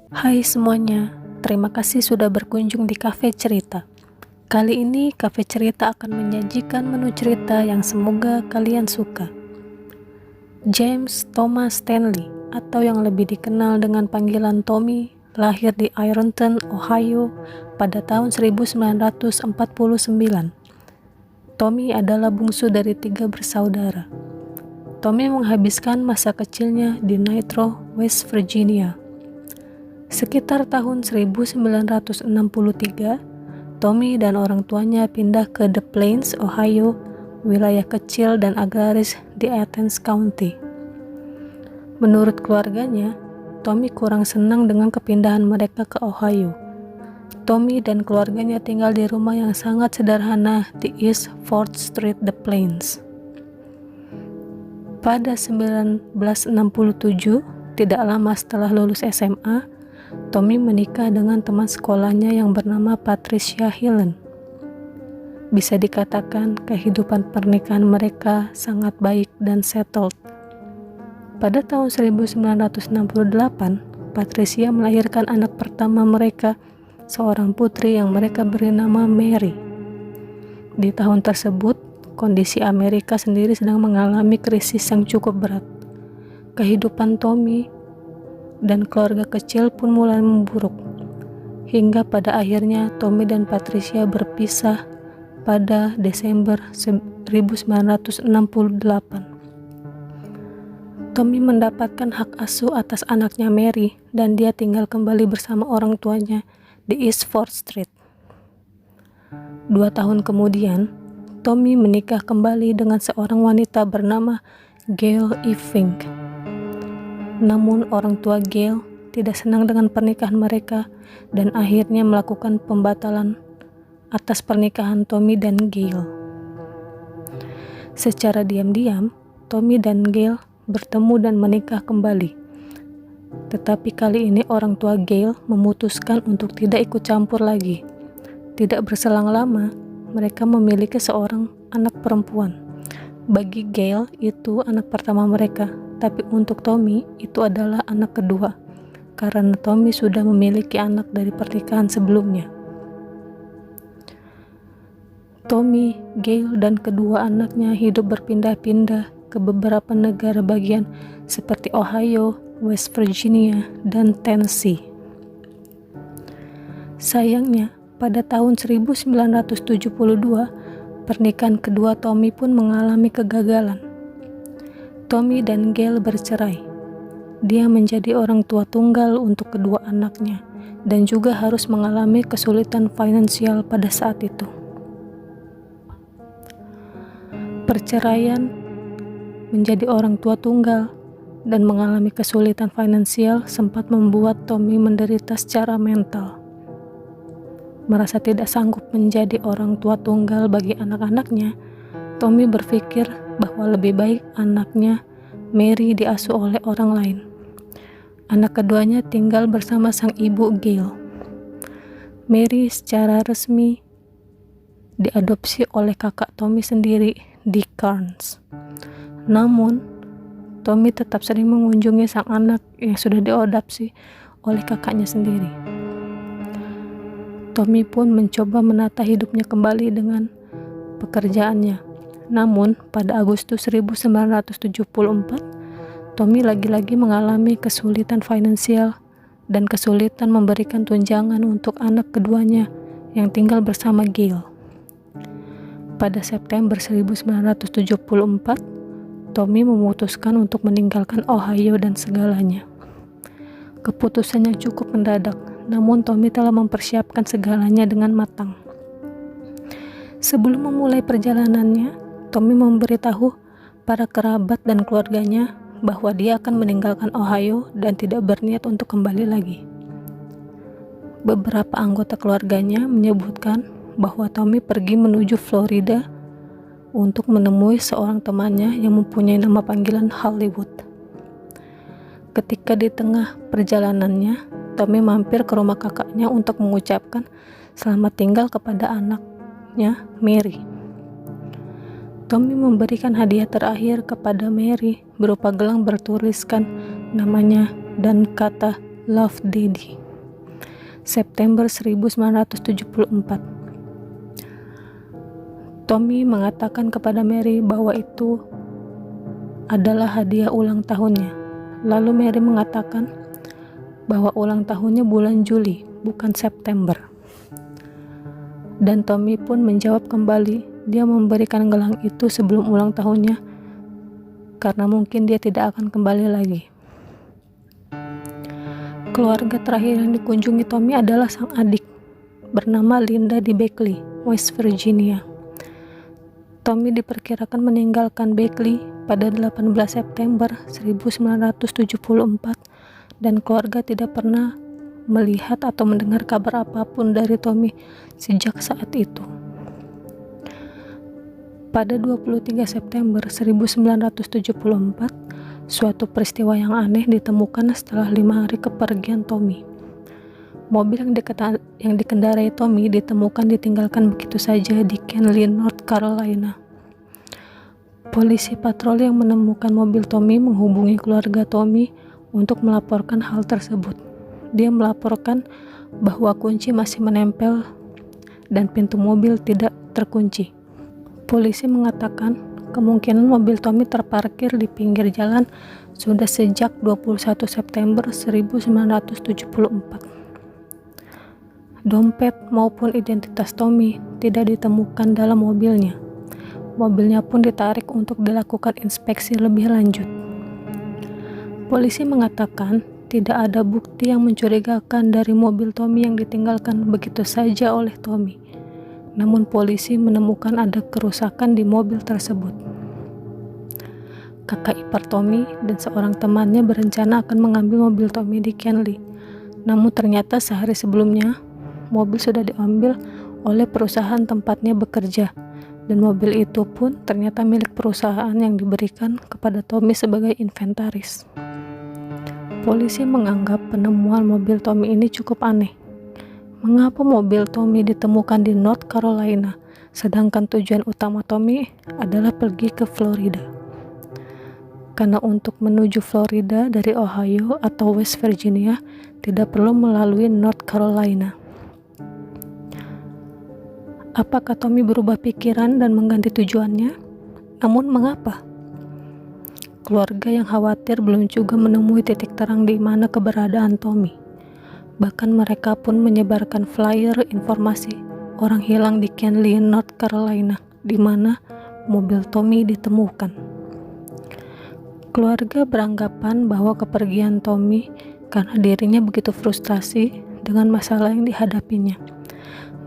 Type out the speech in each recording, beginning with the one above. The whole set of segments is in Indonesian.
Hai semuanya, terima kasih sudah berkunjung di Cafe Cerita. Kali ini Cafe Cerita akan menyajikan menu cerita yang semoga kalian suka. James Thomas Stanley, atau yang lebih dikenal dengan panggilan Tommy, lahir di Ironton, Ohio pada tahun 1949. Tommy adalah bungsu dari 3 bersaudara. Tommy menghabiskan masa kecilnya di Nitro, West Virginia. Sekitar tahun 1963, Tommy dan orang tuanya pindah ke The Plains, Ohio, wilayah kecil dan agraris di Athens County. Menurut keluarganya, Tommy kurang senang dengan kepindahan mereka ke Ohio. Tommy dan keluarganya tinggal di rumah yang sangat sederhana di East 4th Street, The Plains. Pada 1967, tidak lama setelah lulus SMA, Tommy menikah dengan teman sekolahnya yang bernama Patricia Hillen. Bisa dikatakan kehidupan pernikahan mereka sangat baik dan settled. Pada tahun 1968, Patricia melahirkan anak pertama mereka, seorang putri yang mereka beri nama Mary. Di tahun tersebut, kondisi Amerika sendiri sedang mengalami krisis yang cukup berat. Kehidupan Tommy dan keluarga kecil pun mulai memburuk, hingga pada akhirnya Tommy dan Patricia berpisah pada Desember 1968. Tommy mendapatkan hak asuh atas anaknya Mary dan dia tinggal kembali bersama orang tuanya di East 4th Street. 2 tahun kemudian, Tommy menikah kembali dengan seorang wanita bernama Gail E. Fink. Namun orang tua Gail tidak senang dengan pernikahan mereka dan akhirnya melakukan pembatalan atas pernikahan Tommy dan Gail. Secara diam-diam, Tommy dan Gail bertemu dan menikah kembali. Tetapi kali ini orang tua Gail memutuskan untuk tidak ikut campur lagi. Tidak berselang lama, mereka memiliki seorang anak perempuan. Bagi Gail, itu anak pertama mereka. Tapi untuk Tommy, itu adalah anak kedua, karena Tommy sudah memiliki anak dari pernikahan sebelumnya. Tommy, Gail, dan kedua anaknya hidup berpindah-pindah ke beberapa negara bagian seperti Ohio, West Virginia, dan Tennessee. Sayangnya, pada tahun 1972, pernikahan kedua Tommy pun mengalami kegagalan. Tommy dan Gail bercerai. Dia menjadi orang tua tunggal untuk kedua anaknya dan juga harus mengalami kesulitan finansial pada saat itu. Perceraian, menjadi orang tua tunggal, dan mengalami kesulitan finansial sempat membuat Tommy menderita secara mental. Merasa tidak sanggup menjadi orang tua tunggal bagi anak-anaknya, Tommy berpikir bahwa lebih baik anaknya Mary diasuh oleh orang lain. Anak keduanya tinggal bersama sang ibu Gail. Mary secara resmi diadopsi oleh kakak Tommy sendiri, Dick Carnes. Namun, Tommy tetap sering mengunjungi sang anak yang sudah diadopsi oleh kakaknya sendiri. Tommy pun mencoba menata hidupnya kembali dengan pekerjaannya. Namun, pada Agustus 1974, Tommy lagi-lagi mengalami kesulitan finansial dan kesulitan memberikan tunjangan untuk anak keduanya yang tinggal bersama Gail. Pada September 1974, Tommy memutuskan untuk meninggalkan Ohio dan segalanya. Keputusan yang cukup mendadak, namun Tommy telah mempersiapkan segalanya dengan matang. Sebelum memulai perjalanannya, Tommy memberitahu para kerabat dan keluarganya bahwa dia akan meninggalkan Ohio dan tidak berniat untuk kembali lagi. Beberapa anggota keluarganya menyebutkan bahwa Tommy pergi menuju Florida untuk menemui seorang temannya yang mempunyai nama panggilan Hollywood. Ketika di tengah perjalanannya, Tommy mampir ke rumah kakaknya untuk mengucapkan selamat tinggal kepada anaknya, Mary. Tommy memberikan hadiah terakhir kepada Mary berupa gelang bertuliskan namanya dan kata Love Daddy, September 1974. Tommy mengatakan kepada Mary bahwa itu adalah hadiah ulang tahunnya. Lalu Mary mengatakan bahwa ulang tahunnya bulan Juli, bukan September. Dan Tommy pun menjawab kembali, dia memberikan gelang itu sebelum ulang tahunnya karena mungkin dia tidak akan kembali lagi. Keluarga terakhir yang dikunjungi Tommy adalah sang adik, bernama Linda di Beckley, West Virginia. Tommy diperkirakan meninggalkan Beckley pada 18 September 1974 dan keluarga tidak pernah melihat atau mendengar kabar apapun dari Tommy sejak saat itu. Pada 23 September 1974, suatu peristiwa yang aneh ditemukan setelah 5 hari kepergian Tommy. Mobil yang dikendarai Tommy ditemukan ditinggalkan begitu saja di Kenly, North Carolina. Polisi patroli yang menemukan mobil Tommy menghubungi keluarga Tommy untuk melaporkan hal tersebut. Dia melaporkan bahwa kunci masih menempel dan pintu mobil tidak terkunci. Polisi mengatakan kemungkinan mobil Tommy terparkir di pinggir jalan sudah sejak 21 September 1974. Dompet maupun identitas Tommy tidak ditemukan dalam mobilnya. Mobilnya pun ditarik untuk dilakukan inspeksi lebih lanjut. Polisi mengatakan tidak ada bukti yang mencurigakan dari mobil Tommy yang ditinggalkan begitu saja oleh Tommy. Namun polisi menemukan ada kerusakan di mobil tersebut. Kakak ipar Tommy dan seorang temannya berencana akan mengambil mobil Tommy di Kenly. Namun ternyata sehari sebelumnya mobil sudah diambil oleh perusahaan tempatnya bekerja, dan mobil itu pun ternyata milik perusahaan yang diberikan kepada Tommy sebagai inventaris. Polisi menganggap penemuan mobil Tommy ini cukup aneh. Mengapa mobil Tommy ditemukan di North Carolina, sedangkan tujuan utama Tommy adalah pergi ke Florida? Karena untuk menuju Florida dari Ohio atau West Virginia tidak perlu melalui North Carolina. Apakah Tommy berubah pikiran dan mengganti tujuannya? Namun mengapa? Keluarga yang khawatir belum juga menemui titik terang di mana keberadaan Tommy. Bahkan mereka pun menyebarkan flyer informasi orang hilang di Kenly, North Carolina, di mana mobil Tommy ditemukan. Keluarga beranggapan bahwa kepergian Tommy karena dirinya begitu frustasi dengan masalah yang dihadapinya.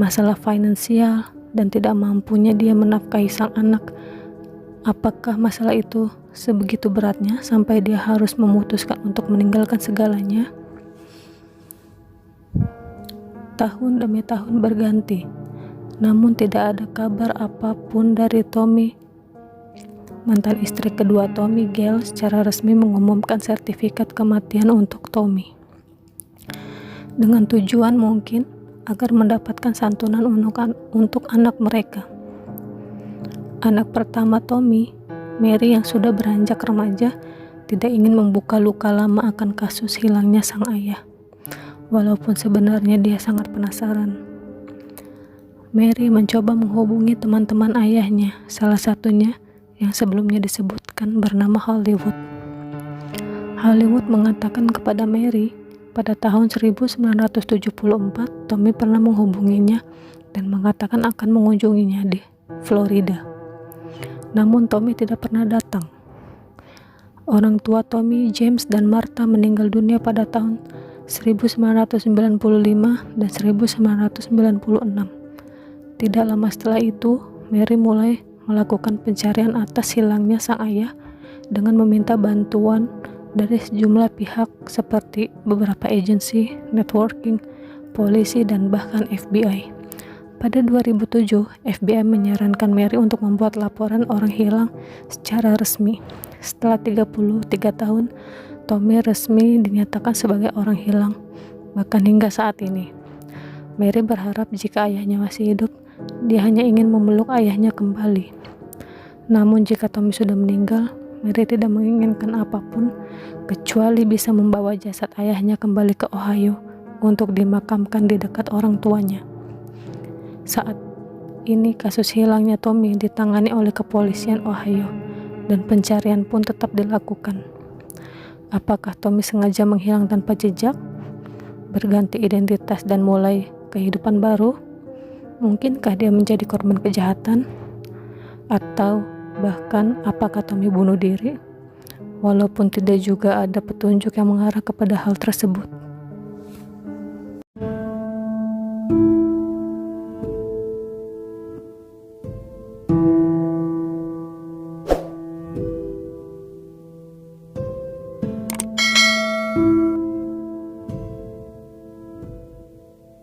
Masalah finansial dan tidak mampunya dia menafkahi sang anak. Apakah masalah itu sebegitu beratnya sampai dia harus memutuskan untuk meninggalkan segalanya? Tahun demi tahun berganti, namun tidak ada kabar apapun dari Tommy. Mantan istri kedua Tommy, Gail, secara resmi mengumumkan sertifikat kematian untuk Tommy. Dengan tujuan mungkin agar mendapatkan santunan untuk anak mereka. Anak pertama Tommy, Mary yang sudah beranjak remaja, tidak ingin membuka luka lama akan kasus hilangnya sang ayah. Walaupun sebenarnya dia sangat penasaran. Mary mencoba menghubungi teman-teman ayahnya, salah satunya yang sebelumnya disebutkan bernama Hollywood. Hollywood mengatakan kepada Mary, pada tahun 1974, Tommy pernah menghubunginya dan mengatakan akan mengunjunginya di Florida. Namun Tommy tidak pernah datang. Orang tua Tommy, James dan Martha meninggal dunia pada tahun 1995 dan 1996. Tidak lama setelah itu, Mary mulai melakukan pencarian atas hilangnya sang ayah dengan meminta bantuan dari sejumlah pihak seperti beberapa agensi, networking, polisi, dan bahkan FBI. Pada 2007, FBI menyarankan Mary untuk membuat laporan orang hilang secara resmi. Setelah 33 tahun, Tommy resmi dinyatakan sebagai orang hilang, bahkan hingga saat ini. Mary berharap jika ayahnya masih hidup, dia hanya ingin memeluk ayahnya kembali. Namun jika Tommy sudah meninggal, Mary tidak menginginkan apapun kecuali bisa membawa jasad ayahnya kembali ke Ohio untuk dimakamkan di dekat orang tuanya. Saat ini kasus hilangnya Tommy ditangani oleh kepolisian Ohio dan pencarian pun tetap dilakukan. Apakah Tommy sengaja menghilang tanpa jejak, berganti identitas dan mulai kehidupan baru? Mungkinkah dia menjadi korban kejahatan? Atau bahkan apakah Tommy bunuh diri? Walaupun tidak juga ada petunjuk yang mengarah kepada hal tersebut.